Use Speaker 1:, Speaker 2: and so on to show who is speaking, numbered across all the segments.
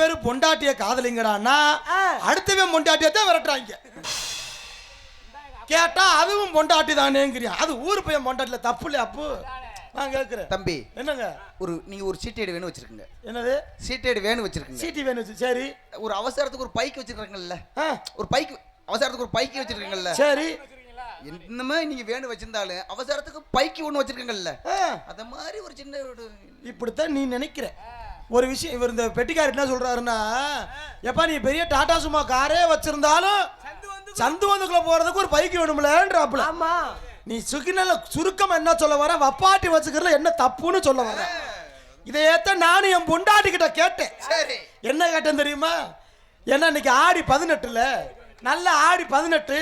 Speaker 1: பேரு பொண்டாட்டிய காதலிங்கடான்னா அடுத்தவன் பொண்டாட்டியை தான் விரட்டுறாங்க. கேட்டா அதுவும் பொண்டாட்டி தானேங்கிறியா? அது ஊர் பையன் பொண்டாட்டில தப்பு இல்லையா? அப்போ நான் கேட்கிறேன் தம்பி, என்னங்க
Speaker 2: நீங்க ஒரு சீட்டேடு வேணும் வச்சிருக்கீங்க.
Speaker 1: என்னது
Speaker 2: சீட்டேடு வேணும் வச்சிருக்கீங்க?
Speaker 1: சீட்டி வேணும். சரி.
Speaker 2: ஒரு அவசரத்துக்கு ஒரு பைக் வச்சிருக்கீங்கல்ல, ஒரு பைக் அவசரத்துக்கு ஒரு பைக் வச்சிருக்கீங்கல்ல.
Speaker 1: சரி.
Speaker 2: என்னமே நீங்க வேணும் வச்சிருந்தாலும் அவசரத்துக்கு பைக் ஒன்று வச்சிருக்கீங்கல்ல, அத மாதிரி ஒரு சின்ன
Speaker 1: இப்படித்தான் நீ நினைக்கிற ஒரு விஷயம். இவர் இந்த பெட்டிக்காரர் என்ன சொல்றாருன்னா, எப்பா நீ பெரிய டாடா சும்மா காரே வச்சிருந்தாலும் சந்து வந்துக்குள்ள போறதுக்கு ஒரு பைக் வேணும்லன்றாப்புல.
Speaker 3: ஆமா.
Speaker 1: நீ சுகினல சுருக்கம் என்ன சொல்ல வர, வப்பாட்டி வச்சுக்கிறதுல என்ன தப்புன்னு சொல்ல வர. இதையேத்த நானும் என் பொண்டாட்டி கிட்ட கேட்டேன்.
Speaker 2: சரி.
Speaker 1: என்ன கேட்டேன் தெரியுமா? என்ன இன்னைக்கு ஆடி 18ல நல்ல ஆடி 18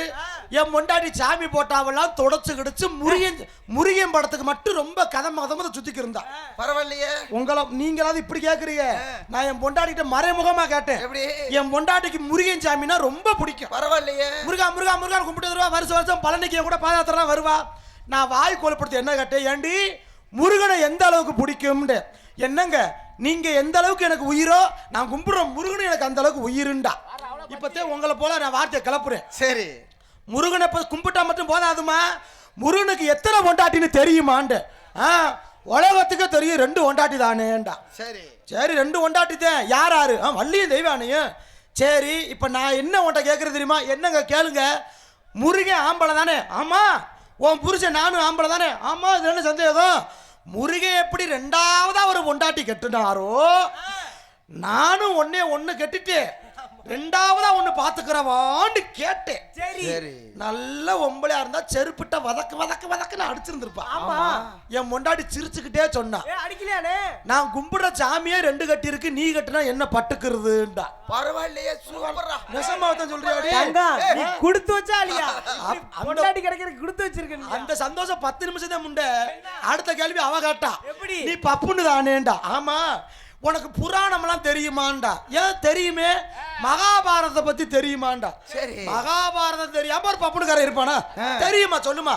Speaker 1: என் பொண்டாட்டி சாமி போட்டாவெல்லாம் தொடச்சு கிடச்சு முருகன் படத்துக்கு மட்டும் ரொம்ப கதம சுத்திக்கு இருந்தா.
Speaker 2: பரவாயில்லையே.
Speaker 1: நீங்களாவது இப்படி கேக்குறீங்க. நான் என் பொண்டாட்டிட்ட மறைமுகமா கேட்டேன். என் பொண்டாட்டிக்கு முருகன் சாமினா ரொம்ப பிடிக்கும்.
Speaker 2: பரவாயில்லையே.
Speaker 1: முருகா முருகா முருகான்னு கும்பிட்டு வருவா. வருஷம் பழனிக்கு கூட பாதயாத்திரம் வருவா. நான் வாய் கோலப்படுத்தி என்ன கேட்டேன், ஏண்டி முருகனை எந்த அளவுக்கு பிடிக்கும்னு. என்னங்க நீங்க எந்த அளவுக்கு எனக்கு உயிரோ நான் கும்பிடுற முருகனை எனக்கு அந்த அளவுக்கு உயிருண்டா. இப்பத்தே உங்களை போல நான் வார்த்தையை கிளப்புறேன்.
Speaker 2: சரி.
Speaker 1: முருகனை கும்பிட்டா மட்டும் போதாதுமா, முருகனுக்கு எத்தனை பொண்டாட்டின்னு தெரியுமாண்டு. உலகத்துக்கு தெரியும் 2 பொண்டாட்டி தானேண்டா.
Speaker 2: சரி
Speaker 1: சரி 2 பொண்டாட்டி தான். யாரு? வள்ளியும் தெய்வானையும். சரி இப்ப நான் என்ன உன்ட்ட கேட்கறது தெரியுமா? என்னங்க கேளுங்க. முருகன் ஆம்பளை தானே? ஆமா. உன் புருஷன் நானும் ஆம்பளை தானே? ஆமா. இது என்ன சந்தேகம்? முருகன் எப்படி 2ஆவதா ஒரு பொண்டாட்டி கட்டுனாரோ, நானும் ஒண்ணு கட்டிட்டேன், 2ஆவதா ஒண்ணு பாத்துக்கிறவான்னு கேட்டேன்.
Speaker 3: சரி.
Speaker 1: நல்ல ஒம்பளையா இருந்தா செருப்பிட்ட வதக்குன்னு அடிச்சிருந்திருப்பா. என் பொண்டாட்டி சிரிச்சுக்கிட்டே சொன்னா, நான் கும்பிடுற சாமியே 2 கட்டி இருக்கு, நீ கட்டினா என்ன பட்டுக்கிறதுண்டா.
Speaker 2: பரவாயில்லையே. சூப்பரா.
Speaker 1: நெசமாவதான் சொல்றியா?
Speaker 3: நீ கொடுத்து வச்சா இல்லையா? பொண்டாட்டி கிடைக்கிறதுக்கு கொடுத்து வச்சிருக்க.
Speaker 1: அந்த சந்தோஷம் 10 நிமிஷம் தான் முண்ட. அடுத்த கேள்வி அவ கேட்டா, நீ பப்புன்னு தானேண்டா. ஆமா. உனக்கு புராணம்லாம் தெரியுமாண்டா. ஏன் தெரியுமே, மகாபாரதத்தை பத்தி தெரியுமாண்டா.
Speaker 2: சரி.
Speaker 1: மகாபாரதம் தெரியாம ஒரு பப்புனுக்கார இருப்பானா? தெரியுமா சொல்லுமா.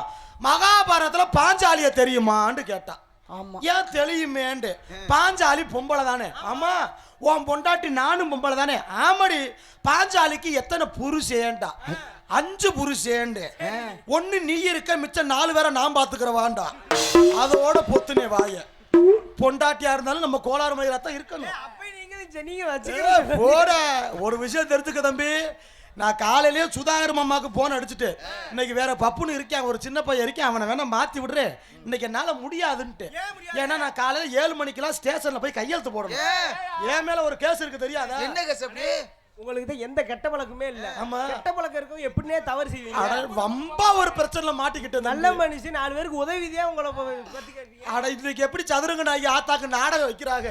Speaker 1: மகாபாரதத்துல பாஞ்சாலிய தெரியுமான்னு கேட்டா. ஏன் தெரியுமேண்டு. பாஞ்சாலி பொம்பளை தானே? ஆமா. உன் பொண்டாட்டி நானும் பொம்பளை தானே? ஆமாடி. பாஞ்சாலிக்கு எத்தனை புருஷேண்டா? 5 புருஷேண்டு. 1 நீ இருக்க, மிச்சம் 4 பேரை நான் பாத்துக்கிறவாண்டா. அதோட பொத்துனே வாய. பொண்டாட்டியா இருந்தாலும் நம்ம கோளாறு மயிலாத்தான் இருக்கணும். ஒரு விஷயம் தெரிஞ்சுக்க தம்பி, நான் காலையிலேயே சுதாகர் மாமாக்கு போன் அடிச்சுட்டு, இன்னைக்கு வேற பப்புன்னு இருக்கேன், ஒரு சின்ன பையன் இருக்கேன், அவனை வேணா மாத்தி விடுறேன், இன்னைக்கு என்னால முடியாதுன்ட்டு. ஏன்னா நான் காலையில 7 மணிக்கெல்லாம் ஸ்டேஷன்ல போய் கையெழுத்து போடணும். என் மேல ஒரு கேஸ் இருக்கு தெரியாதா?
Speaker 2: என்ன கேஸ்? அப்படி
Speaker 3: உங்களுக்கு தான் எந்த கெட்ட பழக்கமே இல்ல. ஆமா. கெட்ட பழக்கம் இருக்கும் எப்படினே தவறு செய்வீங்க.
Speaker 1: ரொம்ப ஒரு பிரச்சனைல மாட்டிக்கிட்டு
Speaker 3: நல்ல மனுஷன் 4 பேருக்கு உதவிதியா உங்களை பத்தி கேட்பீங்க.
Speaker 1: இன்னைக்கு எப்படி சதுரங்க நாயகி ஆத்தாக்கு நாடகம் வைக்கிறாங்க.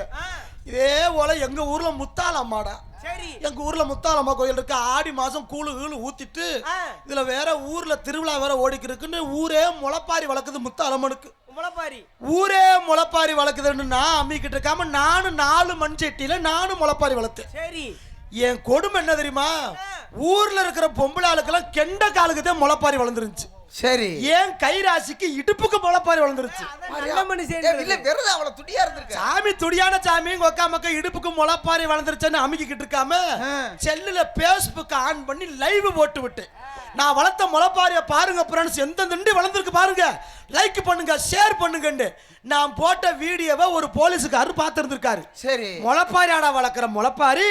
Speaker 1: இதே போல எங்க ஊர்ல முத்தாலம்மாடா. சரி. எங்க ஊர்ல முத்தாலம்மா கோயில் இருக்கு. ஆடி மாசம் கூழு ஊத்திட்டு, இதுல வேற ஊர்ல திருவிழா வேற ஓடிக்கு இருக்குன்னு ஊரே முளைப்பாரி வளர்க்குது முத்தாலம்மனுக்கு. முளைப்பாரி ஊரே முளைப்பாரி வளர்க்குதுன்னு நான் அம்மிக்கிட்டு இருக்காம நானும் 4 மண் சட்டியில நானும் முளைப்பாரி வளர்த்தேன். சரி. என் கொடுமை என்ன தெரியுமா? ஊர்ல இருக்கிற பொம்பளை ஆளுக்கெல்லாம் கெண்ட காலுக்கு தான் முளைப்பாரி வளர்ந்துருச்சு. சரி. ஏன் கைராசிக்கு இடுப்புக்கு முளைப்பாரி வளர்ந்துருச்சு. சாமி துடியான சாமி கொக்கா மக்கா இடுப்புக்கு முளைப்பாரி வளர்ந்துருச்சுன்னு அமுக்கிட்டு இருக்காம செல்லுல பேஸ்புக் ஆன் பண்ணி லைவ் போட்டு விட்டு, நான் வளர்த்த முளைப்பாரிய பாருங்க ஃப்ரெண்ட்ஸ், எந்த திண்டி வளர்ந்துருக்கு பாருங்க, லைக் பண்ணுங்க, ஷேர் பண்ணுங்க. நான் போட்ட வீடியோவை ஒரு போலீஸுக்காரர் பார்த்திருந்திருக்காரு. சரி. முளைப்பாரி ஆடா வளர்க்குற முளைப்பாரி,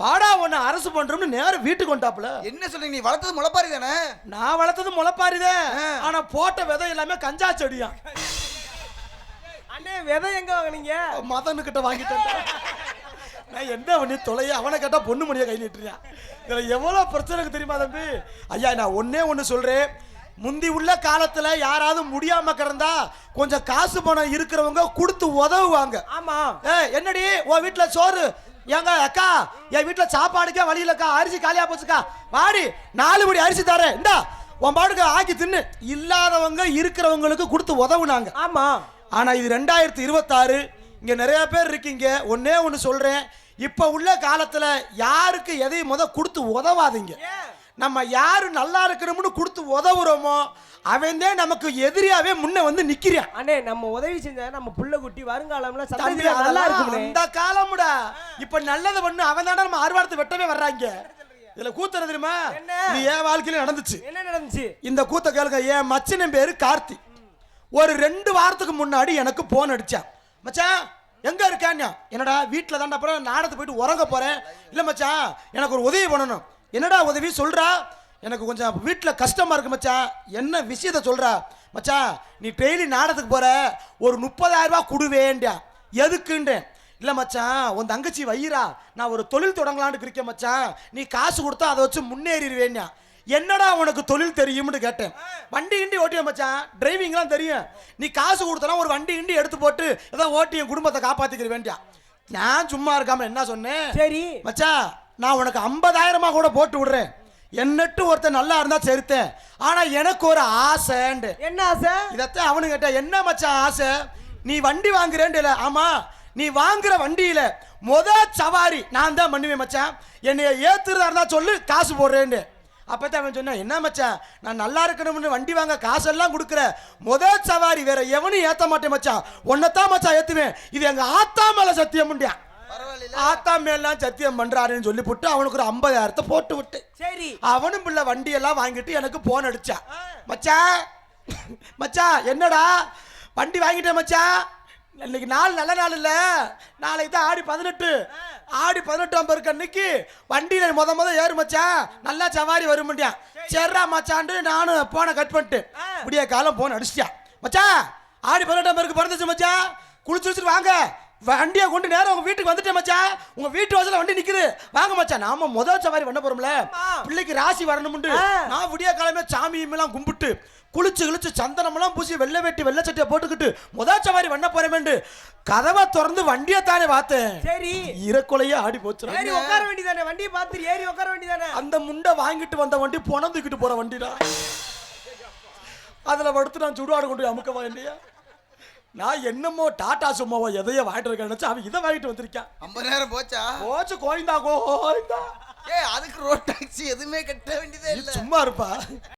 Speaker 1: வாடா ஒன்னு அரசு பண்றோம்னு நேரம் வீட்டுக்கு கொண்டாப்புல.
Speaker 2: என்ன சொல்றீங்க? நீ வளர்த்தது முளைப்பாரி தானே?
Speaker 1: நான் வளர்த்தது முளைப்பாரி தான். ஆனா போட்ட விதை எல்லாமே கஞ்சா செடியா.
Speaker 3: அண்ணே விதை எங்க வாங்குனீங்க?
Speaker 1: மதனுக்கிட்ட வாங்கிட்டேன். நான் என்ன பண்ணி தொலைய, அவனை கேட்டா பொண்ணு மணியை கை நீட்டுறியான். இதுல எவ்வளவு பிரச்சனைக்கு தெரியுமா தம்பி? ஐயா நான் ஒன்னே சொல்றேன், முந்தி உள்ள காலத்துல யாராவது முடியாம கிடந்தா கொஞ்சம் காசு பணம் இருக்கிறவங்க கொடுத்து உதவுவாங்க. ஆமா. என்னடி உன் வீட்டுல சோறு, ஏங்க அக்கா என் வீட்டுல சாப்பாடுக்கே வழி இல்லக்கா, அரிசி காலியா போச்சுக்கா, வாடி 4 படி அரிசி தரேன், இந்தா உன் பாட்டுக்கு ஆக்கி தின்னு, இல்லாதவங்க இருக்கிறவங்களுக்கு கொடுத்து உதவுனாங்க. ஆமா. ஆனா இது 2026, இங்க நிறைய பேர் இருக்கீங்க. ஒன்னு சொல்றேன், இப்ப உள்ள காலத்துல யாருக்கு எதையும் கொடுத்து உதவாதீங்க. நம்ம யாரு நல்லா இருக்கணும்னு கொடுத்து உதவுறோமோ அவன் தான் நமக்கு எதிரியாவே முன்ன வந்து நிக்கிறான்.
Speaker 3: அண்ணே நம்ம உதவி செஞ்சா நம்ம புள்ள குட்டி வருங்காலம்ல
Speaker 1: தம்பி,
Speaker 3: சந்ததியில நல்லா இருக்கும்.
Speaker 1: அந்த காலமுடா. இப்ப நல்லது பண்ணு அவன் தானே நம்ம அறுவாடத்தை வெட்டவே வர்றாங்க. இதுல கூத்துறது தெரியுமா? இது என் வாழ்க்கையில நடந்துச்சு.
Speaker 3: என்ன நடந்துச்சு?
Speaker 1: இந்த கூத்த கேளுங்க. என் மச்சனின் பேரு கார்த்தி. ஒரு 2 வாரத்துக்கு முன்னாடி எனக்கு போன் அடிச்சான். மச்சான் எங்க இருக்கான்யா? என்னடா வீட்டுல தான்டா, அப்புறம் நாடத்துக்கு போயிட்டு உறங்க போறேன். இல்ல மச்சான் எனக்கு ஒரு உதவி பண்ணணும். என்னடா உதவி சொல்றா? எனக்கு கொஞ்சம் வீட்டுல கஷ்டமா இருக்கு மச்சான். என்ன விஷயத்த சொல்றா? மச்சான் நீ டெய்லி நாடத்துக்கு போற, ஒரு 30,000 ரூபாய் கொடுவேன்டா. எதுக்குன்றேன். இல்ல மச்சான் உன் தங்கச்சி வைரா, நான் ஒரு தொழில் தொடங்கலான்னு இருக்கேன் மச்சான், நீ காசு கொடுத்தா அதை வச்சு முன்னேறிடுவேன்யா. என்னடா உனக்கு தொழில் தெரியும்னு கேட்டேன். வண்டி கிண்டி ஓட்டிய மச்சான், டிரைவிங்லாம் தெரியும். நீ காசு கொடுத்தனா ஒரு வண்டி கிண்டி எடுத்து போட்டு ஏதோ ஓட்டி என் குடும்பத்தை காப்பாத்திக்கிற வேண்டியா. நான் சும்மா இருக்காம என்ன சொன்னேன்,
Speaker 3: சரி
Speaker 1: மச்சான் நான் உனக்கு 50,000 கூட போட்டு விடுறேன், என்னட்டு ஒருத்தன் நல்லா இருந்தா சரித்தேன், ஆனா எனக்கு ஒரு ஆசைண்டு.
Speaker 3: என்ன ஆசை?
Speaker 1: இதத்தான் அவனு கேட்ட. என்ன மச்சான் ஆசை? நீ வண்டி வாங்குறேன்ல. ஆமா, நீ வாங்குற வண்டியில சவாரி நான் தான் பண்ணுவேன் மச்சான், என்னைய ஏத்துறதா இருந்தா சொல்லு காசு போடுறேன்னு. அப்பதான் அவன் சொன்னான், என்ன மச்சான் நான் நல்லா இருக்கணும்னு வண்டி வாங்க காசெல்லாம் கொடுக்குற, சவாரி வேற எவனும் ஏத்த மாட்டேன் மச்சான், உன்னைத்தான் மச்சான் ஏத்துவேன், இது எங்க ஆத்தா மேல சத்தியம் முடியா. ஆத்தா மேலாம் சத்தியம் பண்றாருன்னு சொல்லி போட்டு அவனுக்கு ஒரு 50,000 போட்டு விட்டு,
Speaker 3: சரி
Speaker 1: அவனும் பிள்ளை வண்டியெல்லாம் வாங்கிட்டு எனக்கு போன் அடிச்சான். மச்சான் மச்சான் என்னடா வண்டி வாங்கிட்டேன் மச்சான், இன்னைக்கு நாள் நல்ல நாள் இல்ல, நாளைக்கு தான் ஆடி 18. ஆடி 18 இருக்கு அன்னைக்கு வண்டியில முத ஏறு மச்சான், நல்லா சவாரி வரும் முடியும். சரிடா மச்சான்ட்டு நானும் போனை கட் பண்ணிட்டு விடிய காலம் போன் அடிச்சிட்டான். மச்சான் ஆடி 18 இருக்கு பிறந்துச்சு மச்சான், குளிச்சு வாங்க, வண்டியை கொண்டு நேரம் உங்க வீட்டுக்கு வந்துட்டேன் மச்சான், உங்க வீட்டு வாசல்ல வண்டி நிக்குது வாங்க மச்சான். நாம சவாரி பண்ண போறோம்ல, பிள்ளைக்கு ராசி வரணும்னு நான் விடிய காலமே சாமியெல்லாம் கும்பிட்டு குளிச்சு சந்தனமெல்லாம் பூசி வெள்ளை வெட்டி வெள்ளை சட்டியை போட்டுக்கிட்டு சவாரி பண்ண போறேன். கதவை திறந்து வண்டியை தானே பார்த்தேன்.
Speaker 3: சரி
Speaker 1: இறக்குலையே ஆடி போச்சு.
Speaker 3: ஏறி உட்கார வேண்டியதானே, வண்டியை பார்த்து ஏறி உட்கார வேண்டியதானே.
Speaker 1: அந்த முண்டை வாங்கிட்டு வந்த வண்டி புணந்துக்கிட்டு போற வண்டிடா. அதுல படுத்து நான் சுடுவாடு கொண்டு அமுக்க வேண்டிய. நான் என்னமோ டாடா சும்மாவோ எதையோ வாங்கிட்டு இருக்க நினைச்சு அவன் இதை வாங்கிட்டு வந்திருக்கான்.
Speaker 2: 50,000 போச்சா?
Speaker 1: போச்சு கோயிந்தா கோயிந்தா.
Speaker 2: அதுக்கு ரோட் டாக்ஸி எதுவுமே கட்ட வேண்டியதே இல்லை,
Speaker 1: சும்மா இருப்பா.